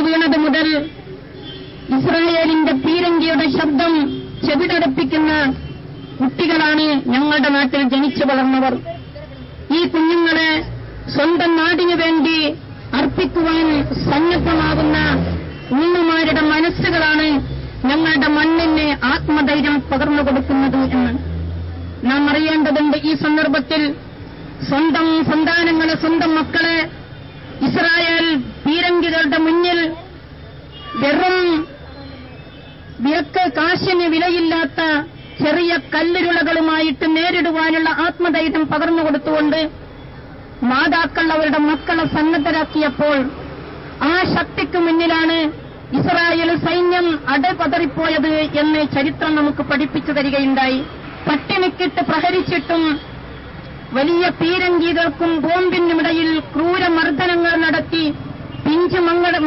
വീണത് മുതൽ ഇസ്രായേലിന്റെ പീരങ്കിയുടെ ശബ്ദം ചെവിടടപ്പിക്കുന്ന കുട്ടികളാണ് ഞങ്ങളുടെ നാട്ടിൽ ജനിച്ചു വളർന്നവർ. ഈ കുഞ്ഞുങ്ങളെ സ്വന്തം നാടിനു വേണ്ടി അർപ്പിക്കുവാൻ സന്നദ്ധമാകുന്ന ഉമ്മമാരുടെ മനസ്സുകളാണ് ഞങ്ങളുടെ മണ്ണിന് ആത്മധൈര്യം പകർന്നു കൊടുക്കുന്നത് എന്ന് നാം അറിയേണ്ടതുണ്ട്. ഈ സന്ദർഭത്തിൽ സ്വന്തം സന്താനങ്ങളെ, സ്വന്തം മക്കളെ ഇസ്രായേൽ പീരങ്കികളുടെ മുന്നിൽ വെറും കാശിന് വിലയില്ലാത്ത ചെറിയ കല്ലിരുളകളുമായിട്ട് നേരിടുവാനുള്ള ആത്മധൈര്യം പകർന്നു കൊടുത്തുകൊണ്ട് മാതാക്കൾ അവരുടെ മക്കളെ സന്നദ്ധരാക്കിയപ്പോൾ ആ ശക്തിക്ക് മുന്നിലാണ് ഇസ്രായേൽ സൈന്യം അടപതറിപ്പോയത് എന്ന് ചരിത്രം നമുക്ക് പഠിപ്പിച്ചു തരികയുണ്ടായി. പട്ടിണിക്കിട്ട് പ്രഹരിച്ചിട്ടും വലിയ പീരങ്കികൾക്കും ബോംബിനുമിടയിൽ ക്രൂരമർദ്ദനങ്ങൾ നടത്തി പിഞ്ചു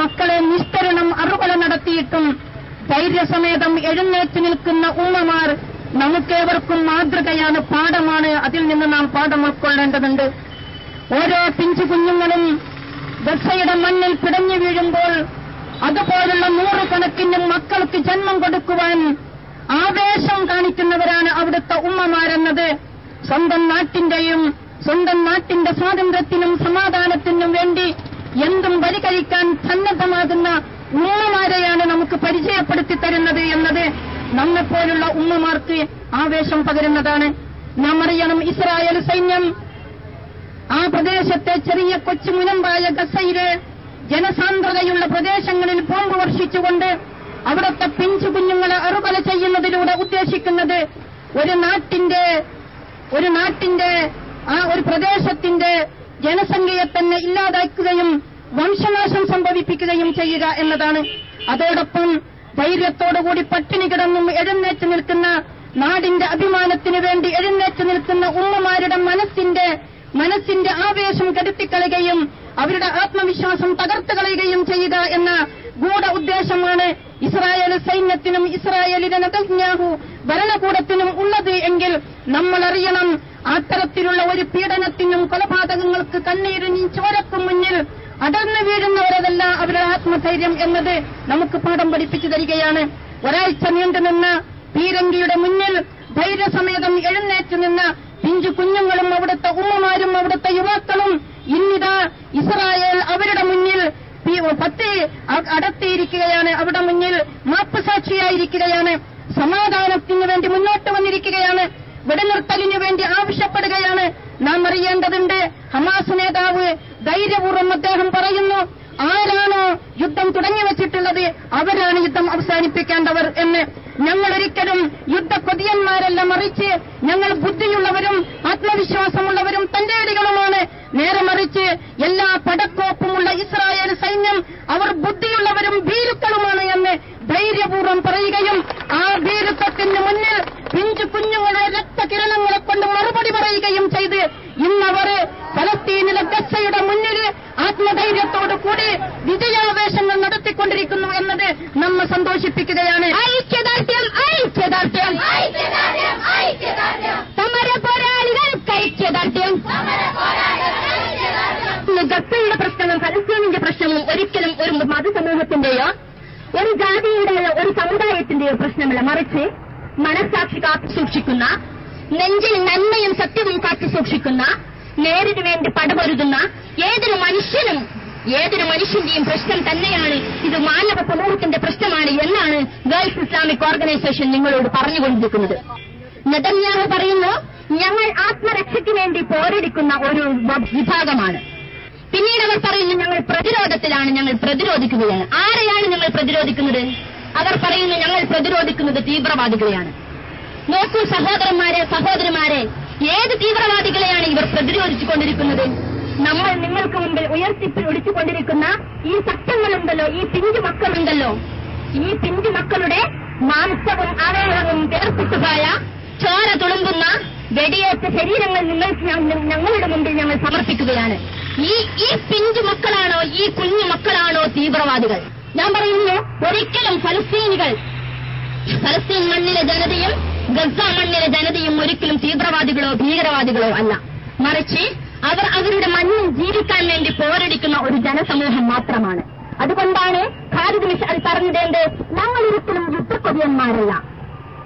മക്കളെ നിഷ്കരണം അറുകൊല നടത്തിയിട്ടും ധൈര്യസമേതം എഴുന്നേറ്റ് നിൽക്കുന്ന ഉമ്മമാർ നമുക്കേവർക്കും മാതൃകയാണ്, പാഠമാണ്. അതിൽ നിന്ന് നാം പാഠം ഉൾക്കൊള്ളേണ്ടതുണ്ട്. ഓരോ പിഞ്ചു കുഞ്ഞുങ്ങളും ഗസയുടെ മണ്ണിൽ പിടഞ്ഞു വീഴുമ്പോൾ അതുപോലുള്ള നൂറുകണക്കിന് മക്കൾക്ക് ജന്മം കൊടുക്കുവാൻ ആവേശം കാണിക്കുന്നവരാണ് അവിടുത്തെ ഉമ്മമാരെന്നത് സ്വന്തം നാട്ടിന്റെ സ്വാതന്ത്ര്യത്തിനും സമാധാനത്തിനും വേണ്ടി എന്തും പരിഹരിക്കാൻ സന്നദ്ധമാകുന്ന ഉമ്മമാരെയാണ് നമുക്ക് പരിചയപ്പെടുത്തി തരുന്നത് എന്നത് നമ്മെപ്പോലുള്ള ഉമ്മമാർക്ക് ആവേശം പകരുന്നതാണ്. നാം അറിയണം, ഇസ്രായേൽ സൈന്യം ആ പ്രദേശത്തെ ചെറിയ കൊച്ചു മുനമ്പായ ഗസയിലെ ജനസാന്ദ്രതയുള്ള പ്രദേശങ്ങളിൽ ബോംബ് വർഷിച്ചുകൊണ്ട് അവിടുത്തെ പിഞ്ചു കുഞ്ഞുങ്ങളെ അറുകൊല ചെയ്യുന്നതിലൂടെ ഉദ്ദേശിക്കുന്നത് ഒരു പ്രദേശത്തിന്റെ ജനസംഖ്യയെ തന്നെ ഇല്ലാതാക്കുകയും വംശനാശം സംഭവിപ്പിക്കുകയും ചെയ്യുക എന്നതാണ്. അതോടൊപ്പം ധൈര്യത്തോടുകൂടി പട്ടിണി കിടന്നും എഴുന്നേറ്റ് നിൽക്കുന്ന, നാടിന്റെ അഭിമാനത്തിനു വേണ്ടി എഴുന്നേറ്റ് നിൽക്കുന്ന ഉമ്മമാരുടെ മനസ്സിന്റെ ആവേശം കെടുത്തിക്കളയുകയും അവരുടെ ആത്മവിശ്വാസം തകർത്തുകളയുകയും ചെയ്യുക എന്ന ഗൂഢ ഉദ്ദേശമാണ് ഇസ്രായേൽ സൈന്യത്തിനും ഇസ്രായേലിലെ നെതന്യാഹു ഭരണകൂടത്തിനും ഉള്ളത് എങ്കിൽ നമ്മൾ അറിയണം, അത്തരത്തിലുള്ള ഒരു പീഡനത്തിനും കൊലപാതകങ്ങൾക്ക് കണ്ണീരിനും ചോരക്കും മുന്നിൽ അടർന്നു വീഴുന്നവരതല്ല അവരുടെ ആത്മധൈര്യം എന്നത് നമുക്ക് പാഠം പഠിപ്പിച്ചു തരികയാണ്. ഒരാഴ്ച നീണ്ടുനിന്ന പീരങ്കിയുടെ മുന്നിൽ ധൈര്യസമേതം എഴുന്നേറ്റ് നിന്ന പിഞ്ചു കുഞ്ഞുങ്ങളും അവിടുത്തെ ഉമ്മമാരും അവിടുത്തെ യുവാക്കളും ഇന്നിതാ ഇസ്രായേൽ അവരുടെ മുന്നിൽ അടത്തിയിരിക്കുകയാണ്, അവിടെ മുന്നിൽ മാപ്പുസാക്ഷിയായിരിക്കുകയാണ്, സമാധാനത്തിന് വേണ്ടി മുന്നോട്ട് വന്നിരിക്കുകയാണ്, വെടിനിർത്തലിനു വേണ്ടി ആവശ്യപ്പെടുകയാണ്. നാം അറിയേണ്ടതുണ്ട്, ഹമാസ് നേതാവ് ധൈര്യപൂർവ്വം അദ്ദേഹം പറയുന്നു, ആരാണോ യുദ്ധം തുടങ്ങിവെച്ചിട്ടുള്ളത് അവരാണ് യുദ്ധം അവസാനിപ്പിക്കേണ്ടവർ എന്ന്. ഞങ്ങളൊരിക്കലും യുദ്ധക്കൊതിയന്മാരല്ല, മറിച്ച് ഞങ്ങൾ ബുദ്ധിയുള്ളവരും ആത്മവിശ്വാസമുള്ളവരും തന്റേടികളുമാണ്. നേരെ മറിച്ച് എല്ലാ പടക്കോപ്പുമുള്ള ഇസ്രായേൽ സൈന്യം അവർ ബുദ്ധിയുള്ളവരും ഭീരുക്കളുമാണ് എന്ന് ധൈര്യപൂർവ്വം പറയുകയും ആ ഭീരുത്വത്തിന് മുന്നിൽ പിഞ്ചു കുഞ്ഞുങ്ങളെ രക്തകിരണങ്ങളെ കൊണ്ട് മറുപടി പറയുകയും ചെയ്ത് ഇന്നവർ ഫലസ്തീനിലെ ഗസയുടെ മുന്നിൽ ആത്മധൈര്യത്തോടു കൂടി വിജയാവേശങ്ങൾ നടത്തിക്കൊണ്ടിരിക്കുന്നു എന്നത് നമ്മെ സന്തോഷിപ്പിക്കുകയാണ്. ഐക്യദാർഢ്യം, ഐക്യദാർഢ്യം, സമര പോരാളികൾക്ക് ഐക്യദാർഢ്യം. ഗസയുടെ പ്രശ്നവും ഫലസ്തീനിന്റെ പ്രശ്നവും ഒരിക്കലും ഒരു മതസമൂഹത്തിന്റെയോ ഒരു ജാതിയുടെയോ ഒരു സമുദായത്തിന്റെയോ പ്രശ്നമല്ല, മറിച്ച് മനസ്സാക്ഷി കാത്തുസൂക്ഷിക്കുന്ന, നെഞ്ചിൽ നന്മയും സത്യവും കാത്തുസൂക്ഷിക്കുന്ന, നേരിനു വേണ്ടി പടപൊരുതുന്ന ഏതൊരു മനുഷ്യന്റെയും പ്രശ്നം തന്നെയാണ്. ഇത് മാനവ സമൂഹത്തിന്റെ പ്രശ്നമാണ് എന്നാണ് ഗൾഫ് ഇസ്ലാമിക് ഓർഗനൈസേഷൻ നിങ്ങളോട് പറഞ്ഞുകൊണ്ടിരിക്കുന്നത്. നെതന്യാഹു പറയുന്നു, ഞങ്ങൾ ആത്മരക്ഷയ്ക്ക് വേണ്ടി പോരടിക്കുന്ന ഒരു വിഭാഗമാണ്. പിന്നീട് അവർ പറയുന്നു, ഞങ്ങൾ പ്രതിരോധത്തിലാണ്, ഞങ്ങൾ പ്രതിരോധിക്കുകയാണ്. ആരെയാണ് ഞങ്ങൾ പ്രതിരോധിക്കുന്നത്? അവർ പറയുന്നു, ഞങ്ങൾ പ്രതിരോധിക്കുന്നത് തീവ്രവാദികളെയാണ്. നോക്കൂ സഹോദരിമാരെ, ഏത് തീവ്രവാദികളെയാണ് ഇവർ പ്രതിരോധിച്ചുകൊണ്ടിരിക്കുന്നത്? നമ്മൾ നിങ്ങൾക്ക് മുമ്പിൽ ഒടിച്ചുകൊണ്ടിരിക്കുന്ന ഈ സത്യങ്ങളുണ്ടല്ലോ, ഈ പിഞ്ചു മക്കളുണ്ടല്ലോ, ഈ പിഞ്ചു മക്കളുടെ മാംസവും അവയവവും വേർപെട്ടുപോയ ചോര തുളുമ്പുന്ന വെടിയേറ്റ ശരീരങ്ങൾ ഞങ്ങളുടെ മുമ്പിൽ ഞങ്ങൾ സമർപ്പിക്കുകയാണ്. ഈ പിഞ്ചു മക്കളാണോ, ഈ കുഞ്ഞു മക്കളാണോ തീവ്രവാദികൾ? ഞാൻ പറയുന്നു, ഒരിക്കലും ഫലസ്തീൻ മണ്ണിലെ ജനതയും ഗസ മണ്ണിലെ ജനതയും ഒരിക്കലും തീവ്രവാദികളോ ഭീകരവാദികളോ അല്ല, മറിച്ച് അവർ അവരുടെ മണ്ണിൽ ജീവിക്കാൻ വേണ്ടി പോരടിക്കുന്ന ഒരു ജനസമൂഹം മാത്രമാണ്. അതുകൊണ്ടാണ് ഖാലിദ് മിശ്അൽ പറഞ്ഞത് എന്ത്? ഞങ്ങളൊരിക്കലും യുദ്ധക്കൊതിയന്മാരല്ല,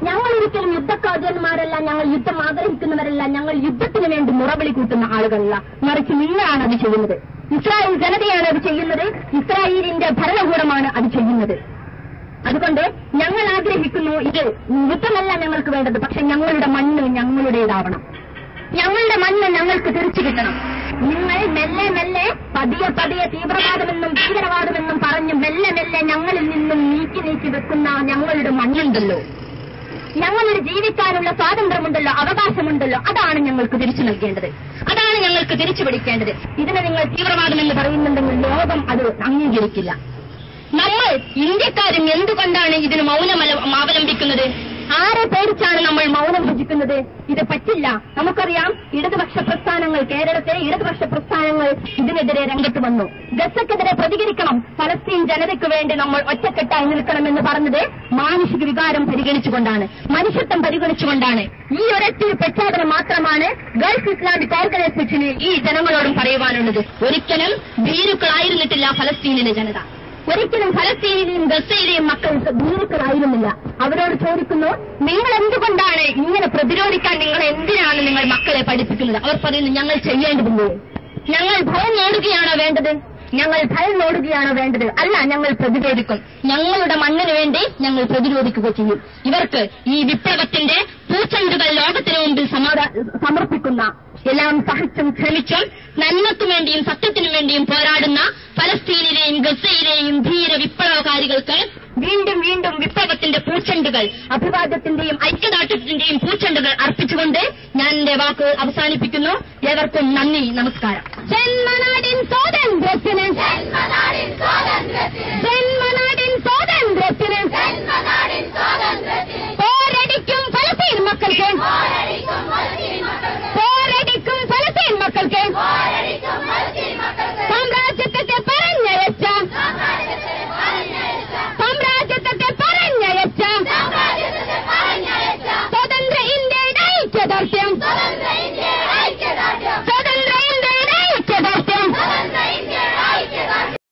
ഞങ്ങളൊരിക്കലും യുദ്ധക്കൊതിയന്മാരല്ല, ഞങ്ങൾ യുദ്ധം ആഗ്രഹിക്കുന്നവരല്ല, ഞങ്ങൾ യുദ്ധത്തിന് വേണ്ടി മുറവിളി കൂട്ടുന്ന ആളുകളല്ല, മറിച്ച് നിങ്ങളാണ് അത് ചെയ്യുന്നത്. ഇസ്രായേൽ ജനതയാണ് അത് ചെയ്യുന്നത്, ഇസ്രായേലിന്റെ ഭരണകൂടമാണ് അത് ചെയ്യുന്നത്. അതുകൊണ്ട് ഞങ്ങൾ ആഗ്രഹിക്കുന്നു, ഇത് യുദ്ധമല്ല ഞങ്ങൾക്ക് വേണ്ടത്, പക്ഷെ ഞങ്ങളുടെ മണ്ണ് ഞങ്ങളുടേതാവണം, ഞങ്ങളുടെ മണ്ണ് ഞങ്ങൾക്ക് തിരിച്ചു കിട്ടണം. നിങ്ങൾ മെല്ലെ മെല്ലെ പതിയെ പതിയെ തീവ്രവാദമെന്നും ഭീകരവാദമെന്നും പറഞ്ഞ് മെല്ലെ മെല്ലെ ഞങ്ങളിൽ നിന്നും നീക്കി വെക്കുന്ന ഞങ്ങളുടെ മണ്ണുണ്ടല്ലോ, ഞങ്ങളുടെ ജീവിക്കാനുള്ള സ്വാതന്ത്ര്യമുണ്ടല്ലോ, അവകാശമുണ്ടല്ലോ, അതാണ് ഞങ്ങൾക്ക് തിരിച്ചു നൽകേണ്ടത്, അതാണ് ഞങ്ങൾക്ക് തിരിച്ചു പിടിക്കേണ്ടത്. ഇതിനെ നിങ്ങൾ തീവ്രവാദം എന്ന് പറയുന്നുണ്ടെങ്കിൽ ലോകം അത് അംഗീകരിക്കില്ല. നമ്മൾ ഇന്ത്യക്കാരും എന്തുകൊണ്ടാണ് ഇതിന് മൗനം അവലംബിക്കുന്നത്? ആരെ പേടിച്ചാണ് നമ്മൾ മൗനം ഭജിക്കുന്നത്? ഇത് പറ്റില്ല. നമുക്കറിയാം, ഇടതുപക്ഷ പ്രസ്ഥാനങ്ങൾ, കേരളത്തിലെ ഇടതുപക്ഷ പ്രസ്ഥാനങ്ങൾ ഇതിനെതിരെ രംഗത്ത് വന്നു. ഗസക്കെതിരെ പ്രതികരിക്കണം, ഫലസ്തീൻ ജനതയ്ക്ക് വേണ്ടി നമ്മൾ ഒറ്റക്കെട്ടായി നിൽക്കണമെന്ന് പറഞ്ഞത് മാനുഷിക വികാരം പരിഗണിച്ചുകൊണ്ടാണ്, മനുഷ്യത്വം പരിഗണിച്ചുകൊണ്ടാണ്. ഈ ഒരൊറ്റ പ്രഖ്യാപനം മാത്രമാണ് ഗൾഫ് ഇസ്ലാമിക് ഓർഗനൈസേഷന് ഈ ജനങ്ങളോടും പറയുവാനുള്ളത്. ഒരിക്കലും ഭീരുക്കളായിരുന്നിട്ടില്ല ഫലസ്തീനിലെ ജനത, ഒരിക്കലും ഫലസ്തീനിലെയും ഗസയിലെയും മക്കൾ ഭീരുക്കളായിരുന്നില്ല. അവരോട് ചോദിക്കുന്നു, നിങ്ങൾ എന്തുകൊണ്ടാണ് ഇങ്ങനെ പ്രതിരോധിക്കാൻ, നിങ്ങൾ എന്തിനാണ് നിങ്ങൾ മക്കളെ പഠിപ്പിക്കുന്നത്? അവർ പറയുന്നു, ഞങ്ങൾ ചെയ്യേണ്ടതില്ലേ? ഞങ്ങൾ ഭയം നേടുകയാണോ വേണ്ടത്? ഞങ്ങൾ ഭയം നേടുകയാണോ വേണ്ടത്? അല്ല, ഞങ്ങൾ പ്രതിരോധിക്കും, ഞങ്ങളുടെ മണ്ണിന് വേണ്ടി ഞങ്ങൾ പ്രതിരോധിക്കുക ചെയ്യും. ഇവർക്ക് ഈ വിപ്ലവത്തിന്റെ പൂച്ചെണ്ടുകൾ ലോകത്തിനു മുമ്പിൽ സമർപ്പിക്കുന്ന, എല്ലാം സഹിച്ചും ക്ഷമിച്ചും നന്മയ്ക്കു വേണ്ടിയും സത്യത്തിനു വേണ്ടിയും പോരാടുന്ന ഫലസ്തീനിലെയും ഗസയിലെയും ധീര വിപ്ലവകാരികൾക്ക് വീണ്ടും വീണ്ടും വിപ്ലവത്തിന്റെ പൂച്ചെണ്ടുകൾ, അഭിവാദ്യത്തിന്റെയും ഐക്യദാർഢ്യത്തിന്റെയും പൂച്ചെണ്ടുകൾ അർപ്പിച്ചുകൊണ്ട് ഞാൻ എന്റെ വാക്ക് അവസാനിപ്പിക്കുന്നു. ഏവർക്കും നന്ദി, നമസ്കാരം.